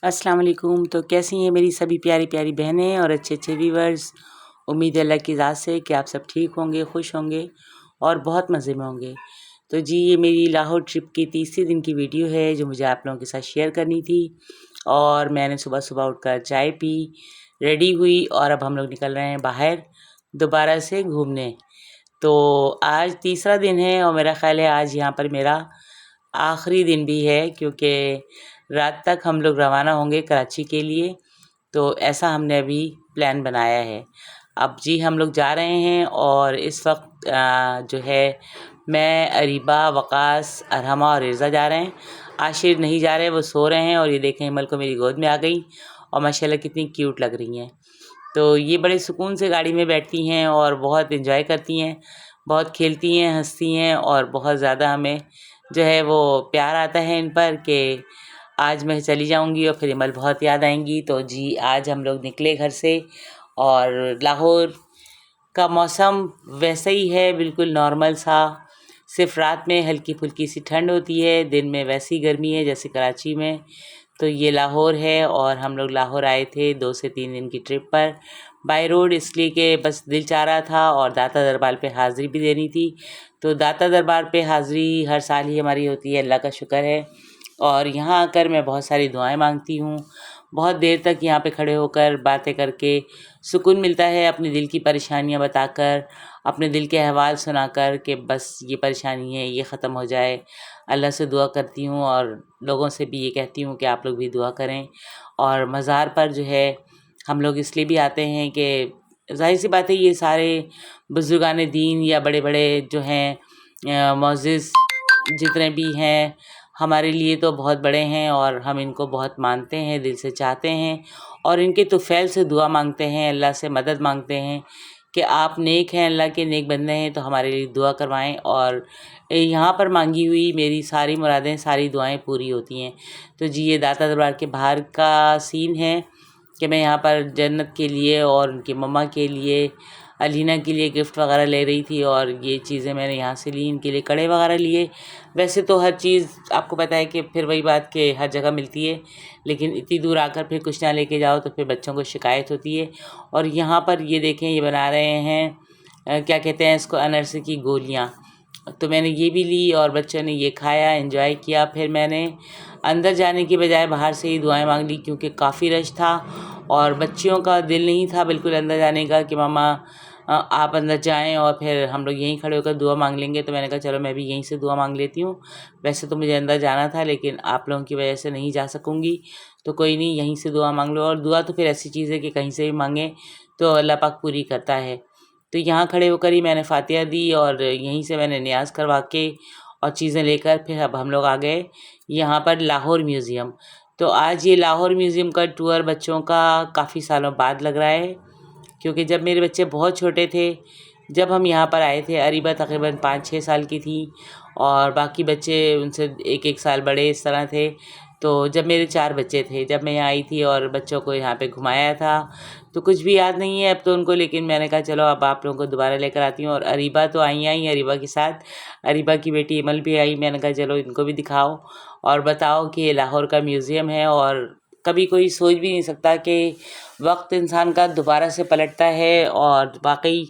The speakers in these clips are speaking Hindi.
अस्सलाम वालेकुम। तो कैसी हैं मेरी सभी प्यारी प्यारी बहनें और अच्छे अच्छे व्यूवर्स। उम्मीद है अल्लाह की ज़ात से कि आप सब ठीक होंगे, खुश होंगे और बहुत मज़े में होंगे। तो जी, ये मेरी लाहौर ट्रिप की तीसरे दिन की वीडियो है जो मुझे आप लोगों के साथ शेयर करनी थी। और मैंने सुबह सुबह उठकर चाय पी, रेडी हुई और अब हम लोग निकल रहे हैं बाहर दोबारा से घूमने। तो आज तीसरा दिन है और मेरा ख़्याल है आज यहाँ पर मेरा आखिरी दिन भी है, क्योंकि रात तक हम लोग रवाना होंगे कराची के लिए। तो ऐसा हमने अभी प्लान बनाया है। अब जी हम लोग जा रहे हैं और इस वक्त जो है मैं, अरीबा, वकास, अरहमा और रिज़ा जा रहे हैं। आशिर नहीं जा रहे, वो सो रहे हैं। और ये देखें हिमल को मेरी गोद में आ गई और माशाल्लाह कितनी क्यूट लग रही हैं। तो ये बड़े सुकून से गाड़ी में बैठती हैं और बहुत इन्जॉय करती हैं, बहुत खेलती हैं, हंसती हैं और बहुत ज़्यादा हमें जो है वो प्यार आता है इन पर कि आज मैं चली जाऊंगी और फिर हिमल बहुत याद आएंगी। तो जी आज हम लोग निकले घर से और लाहौर का मौसम वैसा ही है, बिल्कुल नॉर्मल सा। सिर्फ रात में हल्की फुल्की सी ठंड होती है, दिन में वैसी गर्मी है जैसे कराची में। तो ये लाहौर है और हम लोग लाहौर आए थे 2 से 3 दिन की ट्रिप पर बाय रोड, इसलिए कि बस दिल चाह रहा था और दाता दरबार पे हाज़िरी भी देनी थी। तो दाता दरबार पे हाज़िरी हर साल ही हमारी होती है, अल्लाह का शुक्र है। और यहाँ आकर मैं बहुत सारी दुआएं मांगती हूँ। बहुत देर तक यहाँ पे खड़े होकर बातें करके सुकून मिलता है, अपने दिल की परेशानियाँ बताकर, अपने दिल के अहवाल सुनाकर कि बस ये परेशानी है, ये ख़त्म हो जाए। अल्लाह से दुआ करती हूँ और लोगों से भी ये कहती हूँ कि आप लोग भी दुआ करें। और मज़ार पर जो है हम लोग इसलिए भी आते हैं कि ज़ाहिर सी बात है, ये सारे बुज़ुर्गान दीन या बड़े बड़े जो हैं मुअज़्ज़िज़ जितने भी हैं, हमारे लिए तो बहुत बड़े हैं और हम इनको बहुत मानते हैं, दिल से चाहते हैं और इनके तुफ़ैल से दुआ मांगते हैं, अल्लाह से मदद मांगते हैं कि आप नेक हैं, अल्लाह के नेक बंदे हैं, तो हमारे लिए दुआ करवाएं। और यहाँ पर मांगी हुई मेरी सारी मुरादें, सारी दुआएं पूरी होती हैं। तो जी ये दाता दरबार के बाहर का सीन है कि मैं यहाँ पर जन्नत के लिए और उनकी मम्मा के लिए, अलीना के लिए गिफ्ट वगैरह ले रही थी और ये चीज़ें मैंने यहाँ से ली, इनके लिए कड़े वगैरह लिए। वैसे तो हर चीज़ आपको पता है कि फिर वही बात कि हर जगह मिलती है, लेकिन इतनी दूर आकर फिर कुछ ना लेके जाओ तो फिर बच्चों को शिकायत होती है। और यहाँ पर ये देखें, ये बना रहे हैं क्या कहते हैं इसको, अनरस की गोलियाँ। तो मैंने ये भी ली और बच्चों ने ये खाया, एंजॉय किया। फिर मैंने अंदर जाने की बजाय बाहर से ही दुआएं मांग ली, क्योंकि काफ़ी रश था और बच्चियों का दिल नहीं था बिल्कुल अंदर जाने का कि मामा आप अंदर जाएं और फिर हम लोग यहीं खड़े होकर दुआ मांग लेंगे। तो मैंने कहा चलो मैं भी यहीं से दुआ मांग लेती हूँ। वैसे तो मुझे अंदर जाना था, लेकिन आप लोगों की वजह से नहीं जा सकूँगी, तो कोई नहीं, यहीं से दुआ मांग लो। और दुआ तो फिर ऐसी चीज़ है कि कहीं से भी मांगें तो अल्लाह पाक पूरी करता है। तो यहाँ खड़े होकर ही मैंने फातिहा दी और यहीं से मैंने नियाज़ करवा के और चीज़ें लेकर फिर अब हम लोग आ गए यहाँ पर लाहौर म्यूज़ियम। तो आज ये लाहौर म्यूज़ियम का टूर बच्चों का काफ़ी सालों बाद लग रहा है, क्योंकि जब मेरे बच्चे बहुत छोटे थे, जब हम यहाँ पर आए थे, अरीबा तकरीबन 5-6 साल की थी और बाकी बच्चे उनसे 1-1 साल बड़े इस तरह थे। तो जब मेरे 4 बच्चे थे, जब मैं यहाँ आई थी और बच्चों को यहाँ पे घुमाया था, तो कुछ भी याद नहीं है अब तो उनको, लेकिन मैंने कहा चलो अब आप लोगों को दोबारा लेकर आती हूँ। और अरीबा तो आई अरीबा के साथ अरीबा की बेटी इमल भी आई। मैंने कहा चलो इनको भी दिखाओ और बताओ कि ये लाहौर का म्यूज़ियम है और कभी कोई सोच भी नहीं सकता कि वक्त इंसान का दोबारा से पलटता है। और वाकई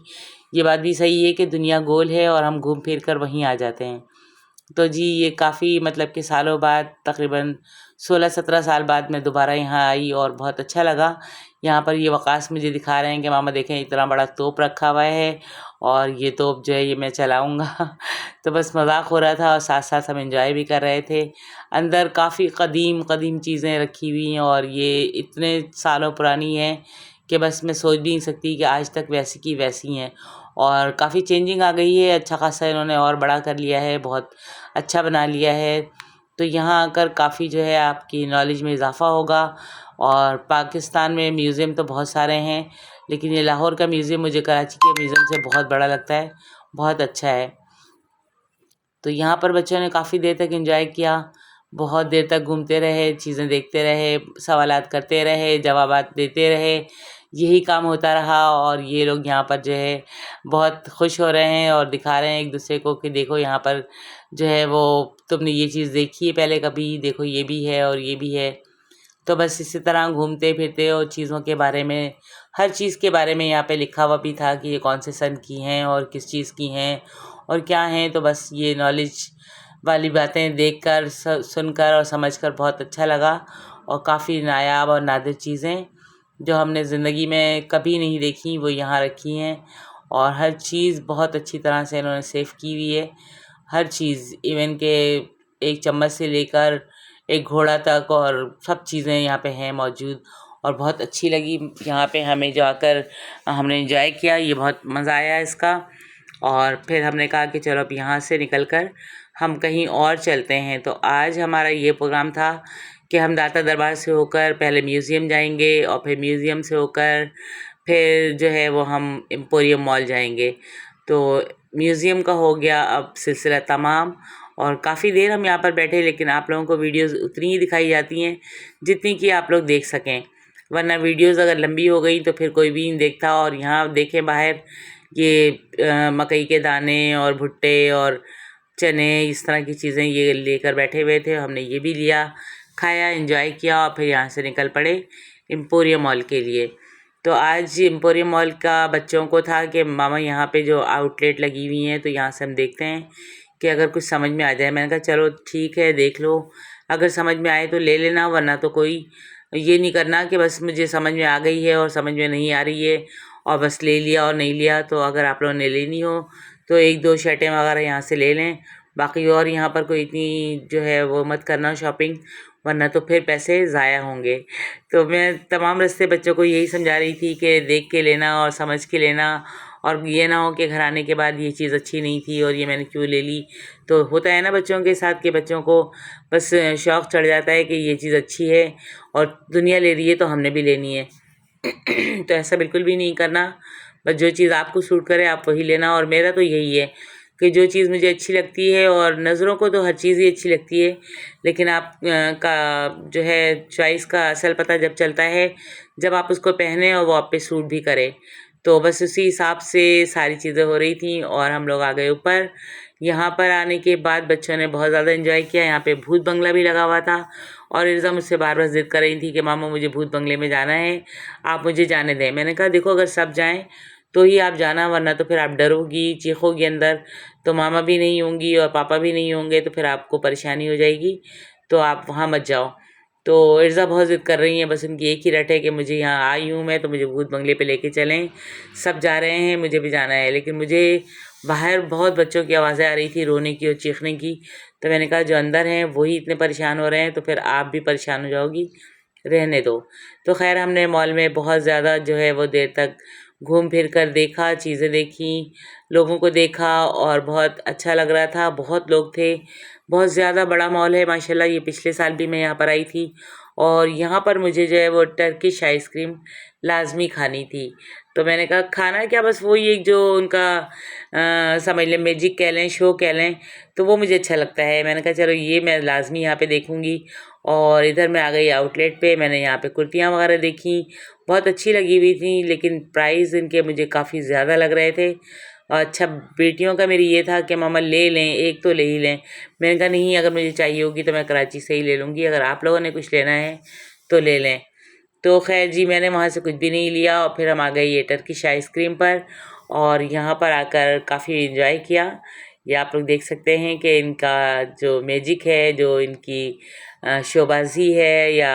ये बात भी सही है कि दुनिया गोल है और हम घूम फिर कर वहीं आ जाते हैं। तो जी ये काफ़ी मतलब कि सालों बाद, तकरीबन 16-17 साल बाद मैं दोबारा यहाँ आई और बहुत अच्छा लगा। यहाँ पर ये वकास मुझे दिखा रहे हैं कि मामा देखें इतना बड़ा तोप रखा हुआ है और ये तोप जो है ये मैं चलाऊँगा। तो बस मज़ाक हो रहा था और साथ साथ हम एंजॉय भी कर रहे थे। अंदर काफ़ी कदीम कदीम चीज़ें रखी हुई हैं और ये इतने सालों पुरानी हैं कि बस मैं सोच भी नहीं सकती कि आज तक वैसी की वैसी हैं। और काफ़ी चेंजिंग आ गई है, अच्छा खासा इन्होंने और बड़ा कर लिया है, बहुत अच्छा बना लिया है। तो यहाँ आकर काफ़ी जो है आपकी नॉलेज में इजाफ़ा होगा। और पाकिस्तान में म्यूज़ियम तो बहुत सारे हैं, लेकिन ये लाहौर का म्यूज़ियम मुझे कराची के म्यूज़ियम से बहुत बड़ा लगता है, बहुत अच्छा है। तो यहाँ पर बच्चों ने काफ़ी देर तक एंजॉय किया, बहुत देर तक घूमते रहे, चीज़ें देखते रहे, सवालात करते रहे, जवाबात देते रहे, यही काम होता रहा। और ये लोग यहाँ पर जो है बहुत खुश हो रहे हैं और दिखा रहे हैं एक दूसरे को कि देखो यहाँ पर जो है वो तुमने ये चीज़ देखी है पहले कभी, देखो ये भी है और ये भी है। तो बस इसी तरह घूमते फिरते और चीज़ों के बारे में, हर चीज़ के बारे में यहाँ पे लिखा हुआ भी था कि ये कौन से सन की हैं और किस चीज़ की हैं और क्या हैं। तो बस ये नॉलेज वाली बातें देखकर सुनकर और समझकर बहुत अच्छा लगा और काफ़ी नायाब और नादिर चीज़ें जो हमने ज़िंदगी में कभी नहीं देखी वो यहाँ रखी हैं। और हर चीज़ बहुत अच्छी तरह से इन्होंने सेव की हुई है, हर चीज़, इवन के एक चम्मच से लेकर एक घोड़ा तक, और सब चीज़ें यहाँ पे हैं मौजूद। और बहुत अच्छी लगी यहाँ पे हमें जो आकर हमने एंजॉय किया, ये बहुत मज़ा आया इसका। और फिर हमने कहा कि चलो अब यहाँ से निकल कर हम कहीं और चलते हैं। तो आज हमारा ये प्रोग्राम था कि हम दाता दरबार से होकर पहले म्यूज़ियम जाएंगे और फिर म्यूज़ियम से होकर फिर जो है वो हम एम्पोरियम मॉल जाएंगे। तो म्यूज़ियम का हो गया अब सिलसिला तमाम, और काफ़ी देर हम यहाँ पर बैठे, लेकिन आप लोगों को वीडियोस उतनी ही दिखाई जाती हैं जितनी कि आप लोग देख सकें, वरना वीडियोस अगर लंबी हो गई तो फिर कोई भी नहीं देखता। और यहाँ देखें बाहर ये मकई के दाने और भुट्टे और चने, इस तरह की चीज़ें ये लेकर बैठे हुए थे। हमने ये भी लिया, खाया, एंजॉय किया और फिर यहाँ से निकल पड़े एम्पोरियम मॉल के लिए। तो आज एम्पोरियम मॉल का बच्चों को था कि मामा यहाँ पे जो आउटलेट लगी हुई हैं तो यहाँ से हम देखते हैं कि अगर कुछ समझ में आ जाए। मैंने कहा चलो ठीक है, देख लो, अगर समझ में आए तो ले लेना, वरना तो कोई ये नहीं करना कि बस मुझे समझ में आ गई है और समझ में नहीं आ रही है और बस ले लिया और नहीं लिया। तो अगर आप लोगों ने लेनी हो तो एक दो शर्टें वगैरह यहाँ से ले लें, बाकी और यहाँ पर कोई इतनी जो है वो मत करना शॉपिंग, वरना तो फिर पैसे ज़ाया होंगे। तो मैं तमाम रास्ते बच्चों को यही समझा रही थी कि देख के लेना और समझ के लेना, और ये ना हो कि घर आने के बाद ये चीज़ अच्छी नहीं थी और ये मैंने क्यों ले ली। तो होता है ना बच्चों के साथ कि बच्चों को बस शौक़ चढ़ जाता है कि ये चीज़ अच्छी है और दुनिया ले रही है तो हमने भी लेनी है। तो ऐसा बिल्कुल भी नहीं करना, बस जो चीज़ आपको सूट करे आप वही लेना। और मेरा तो यही है कि जो चीज़ मुझे अच्छी लगती है, और नज़रों को तो हर चीज़ ही अच्छी लगती है, लेकिन आप का जो है चॉइस का असल पता जब चलता है जब आप उसको पहने और वो आप पे सूट भी करे। तो बस उसी हिसाब से सारी चीज़ें हो रही थी और हम लोग आ गए ऊपर। यहाँ पर आने के बाद बच्चों ने बहुत ज़्यादा एंजॉय किया। यहाँ पे भूत बंगला भी लगा हुआ था और इर्ज़ा मुझसे बार बार ज़िद कर रही थी कि मामा मुझे भूत बंगले में जाना है, आप मुझे जाने दें। मैंने कहा देखो, अगर सब जाएं तो ही आप जाना, वरना तो फिर आप डरोगी, चीखोगी अंदर, तो मामा भी नहीं होंगी और पापा भी नहीं होंगे तो फिर आपको परेशानी हो जाएगी, तो आप वहाँ मत जाओ। तो इर्ज़ा बहुत ज़िद कर रही हैं, बस उनकी एक ही रट है कि मुझे यहाँ आई हूँ मैं तो मुझे भूत बंगले पे लेके चलें, सब जा रहे हैं मुझे भी जाना है। लेकिन मुझे बाहर बहुत बच्चों की आवाज़ें आ रही थी, रोने की और चीखने की। तो मैंने कहा जो अंदर हैं वही इतने परेशान हो रहे हैं तो फिर आप भी परेशान हो जाओगी, रहने दो। तो खैर हमने मॉल में बहुत ज़्यादा जो है वो देर तक घूम फिर कर देखा, चीज़ें देखी, लोगों को देखा और बहुत अच्छा लग रहा था। बहुत लोग थे, बहुत ज़्यादा बड़ा मॉल है माशाल्लाह। ये पिछले साल भी मैं यहाँ पर आई थी और यहाँ पर मुझे जो है वो टर्किश आइसक्रीम लाज़मी खानी थी। तो मैंने कहा खाना क्या, बस वही एक जो उनका समझ लें मैजिक कह लें, शो कह लें, तो वो मुझे अच्छा लगता है। मैंने कहा चलो ये मैं लाज़मी यहाँ पे देखूँगी। और इधर मैं आ गई आउटलेट पे, मैंने यहाँ पे कुर्तियाँ वगैरह देखी, बहुत अच्छी लगी हुई थी, लेकिन प्राइस इनके मुझे काफ़ी ज़्यादा लग रहे थे। और अच्छा, बेटियों का मेरी ये था कि मामा ले लें, एक तो ले ही लें। मैंने कहा नहीं, अगर मुझे चाहिए होगी तो मैं कराची से ही ले लूँगी, अगर आप लोगों ने कुछ लेना है तो ले लें। तो खैर जी, मैंने वहाँ से कुछ भी नहीं लिया और फिर हम आ गए ये टर्किश आइसक्रीम पर, और यहाँ पर आकर काफ़ी एंजॉय किया। ये आप लोग देख सकते हैं कि इनका जो मैजिक है, जो इनकी शोबाजी है या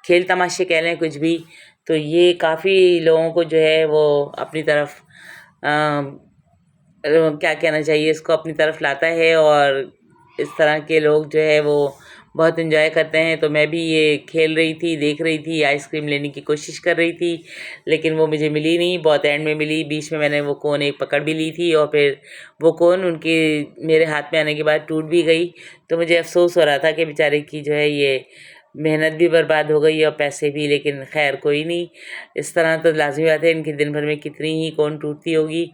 खेल तमाशे कह लें कुछ भी, तो ये काफ़ी लोगों को जो है वो अपनी तरफ क्या कहना चाहिए, इसको अपनी तरफ लाता है और इस तरह के लोग जो है वो बहुत एंजॉय करते हैं। तो मैं भी ये खेल रही थी, देख रही थी, आइसक्रीम लेने की कोशिश कर रही थी, लेकिन वो मुझे मिली नहीं, बहुत एंड में मिली। बीच में मैंने वो कोन एक पकड़ भी ली थी और फिर वो कोन उनके मेरे हाथ में आने के बाद टूट भी गई। तो मुझे अफसोस हो रहा था कि बेचारे की जो है ये मेहनत भी बर्बाद हो गई और पैसे भी, लेकिन खैर कोई नहीं, इस तरह तो लाजमी बात है, इनकी दिन भर में कितनी ही कोन टूटती होगी।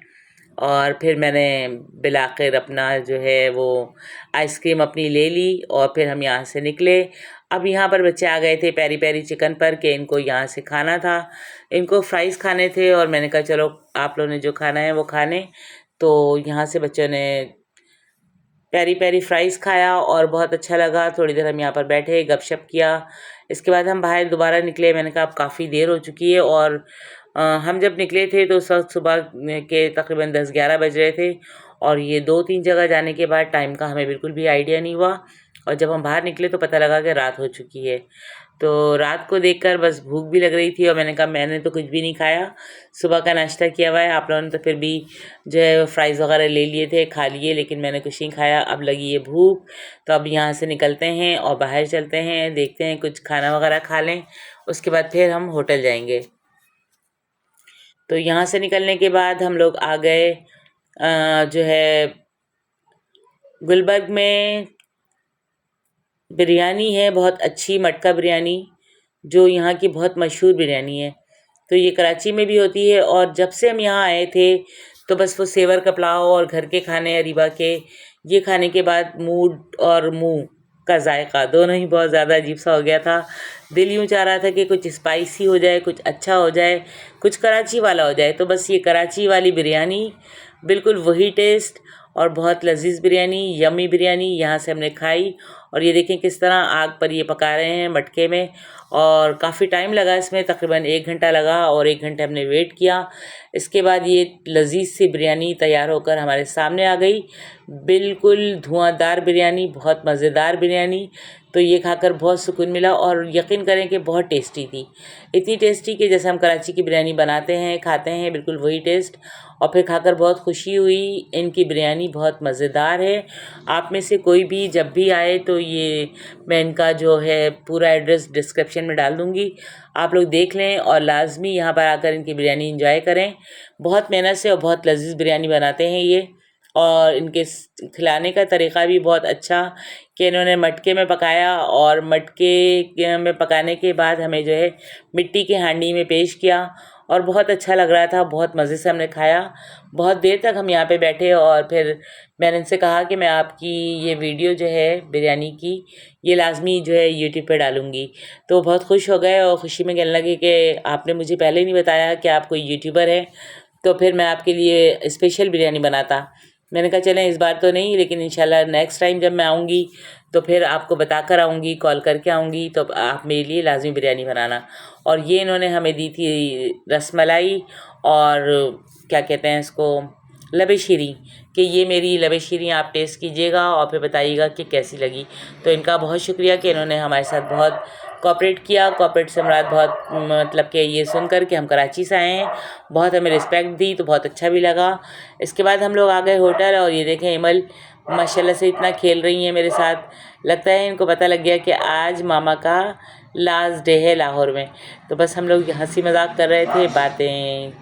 और फिर मैंने बिलाखिर अपना जो है वो आइसक्रीम अपनी ले ली और फिर हम यहाँ से निकले। अब यहाँ पर बच्चे आ गए थे पेरी पेरी चिकन पर कि इनको यहाँ से खाना था, इनको फ्राइज़ खाने थे और मैंने कहा चलो आप लोगों ने जो खाना है वो खाने। तो यहाँ से बच्चों ने पेरी पेरी फ्राइज़ खाया और बहुत अच्छा लगा। थोड़ी देर हम यहाँ पर बैठे, गपशप किया, इसके बाद हम बाहर दोबारा निकले। मैंने कहा अब काफ़ी देर हो चुकी है और हम जब निकले थे तो सुबह के तकरीबन 10-11 बज रहे थे और ये 2-3 जगह जाने के बाद टाइम का हमें बिल्कुल भी आइडिया नहीं हुआ और जब हम बाहर निकले तो पता लगा कि रात हो चुकी है। तो रात को देखकर बस भूख भी लग रही थी और मैंने कहा मैंने तो कुछ भी नहीं खाया, सुबह का नाश्ता किया हुआ है। आप लोगों ने तो फिर भी जो है फ्राइज़ वगैरह ले लिए थे, खा लिए, लेकिन मैंने कुछ नहीं खाया। अब लगी है भूख, तो अब यहाँ से निकलते हैं और बाहर चलते हैं, देखते हैं कुछ खाना वगैरह खा लें, उसके बाद फिर हम होटल जाएंगे। तो यहाँ से निकलने के बाद हम लोग आ गए जो है गुलबर्ग में बिरयानी है बहुत अच्छी, मटका बिरयानी, जो यहाँ की बहुत मशहूर बिरयानी है। तो ये कराची में भी होती है और जब से हम यहाँ आए थे तो बस वो सेवर का पुलाव और घर के खाने अरीबा के, ये खाने के बाद मूड और मुंह का जायका दोनों ही बहुत ज़्यादा अजीब सा हो गया था। दिल यूँ चाह रहा था कि कुछ स्पाइसी हो जाए, कुछ अच्छा हो जाए, कुछ कराची वाला हो जाए। तो बस ये कराची वाली बिरयानी, बिल्कुल वही टेस्ट और बहुत लजीज बिरयानी, यमी बिरयानी यहाँ से हमने खाई। और ये देखें किस तरह आग पर ये पका रहे हैं मटके में, और काफ़ी टाइम लगा इसमें, तकरीबन 1 घंटा लगा और 1 घंटे हमने वेट किया। इसके बाद ये लजीज सी बिरयानी तैयार होकर हमारे सामने आ गई, बिल्कुल धुआंधार बिरयानी, बहुत मज़ेदार बिरयानी। तो ये खाकर बहुत सुकून मिला और यकीन करें कि बहुत टेस्टी थी, इतनी टेस्टी कि जैसे हम कराची की बिरयानी बनाते हैं खाते हैं बिल्कुल वही टेस्ट। और फिर खाकर बहुत खुशी हुई, इनकी बिरयानी बहुत मज़ेदार है। आप में से कोई भी जब भी आए तो ये मैं इनका जो है पूरा एड्रेस डिस्क्रिप्शन में डाल दूँगी, आप लोग देख लें और लाजमी यहाँ पर आकर इनकी बिरयानी इंजॉय करें। बहुत मेहनत से और बहुत लजीज बिरयानी बनाते हैं ये, और इनके खिलाने का तरीक़ा भी बहुत अच्छा कि इन्होंने मटके में पकाया और मटके में पकाने के बाद हमें जो है मिट्टी के हांडी में पेश किया और बहुत अच्छा लग रहा था, बहुत मज़े से हमने खाया। बहुत देर तक हम यहाँ पे बैठे और फिर मैंने इनसे कहा कि मैं आपकी ये वीडियो जो है बिरयानी की, ये लाजमी जो है यूट्यूब पे डालूँगी। तो बहुत खुश हो गए और ख़ुशी में कहने लगे कि आपने मुझे पहले नहीं बताया कि आप कोई यूट्यूबर हैं, तो फिर मैं आपके लिए स्पेशल बिरयानी बनाता। मैंने कहा चलें इस बार तो नहीं, लेकिन इंशाल्लाह नेक्स्ट टाइम जब मैं आऊँगी तो फिर आपको बता कर आऊँगी, कॉल करके आऊँगी, तो आप मेरे लिए लाजमी बिरयानी बनाना। और ये इन्होंने हमें दी थी रसमलाई और क्या कहते हैं इसको, लबे शीरी, कि ये मेरी लबे शीरी आप टेस्ट कीजिएगा और फिर बताइएगा कि कैसी लगी। तो इनका बहुत शुक्रिया कि इन्होंने हमारे साथ बहुत कोऑपरेट किया। कोऑपरेट से मुराद बहुत मतलब कि ये सुनकर कि हम कराची से आए हैं, बहुत हमें रिस्पेक्ट दी, तो बहुत अच्छा भी लगा। इसके बाद हम लोग आ गए होटल और ये देखें इमल माशाल्लाह से इतना खेल रही हैं मेरे साथ, लगता है इनको पता लग गया कि आज मामा का लास्ट डे है लाहौर में। तो बस हम लोग हंसी मजाक कर रहे थे, बातें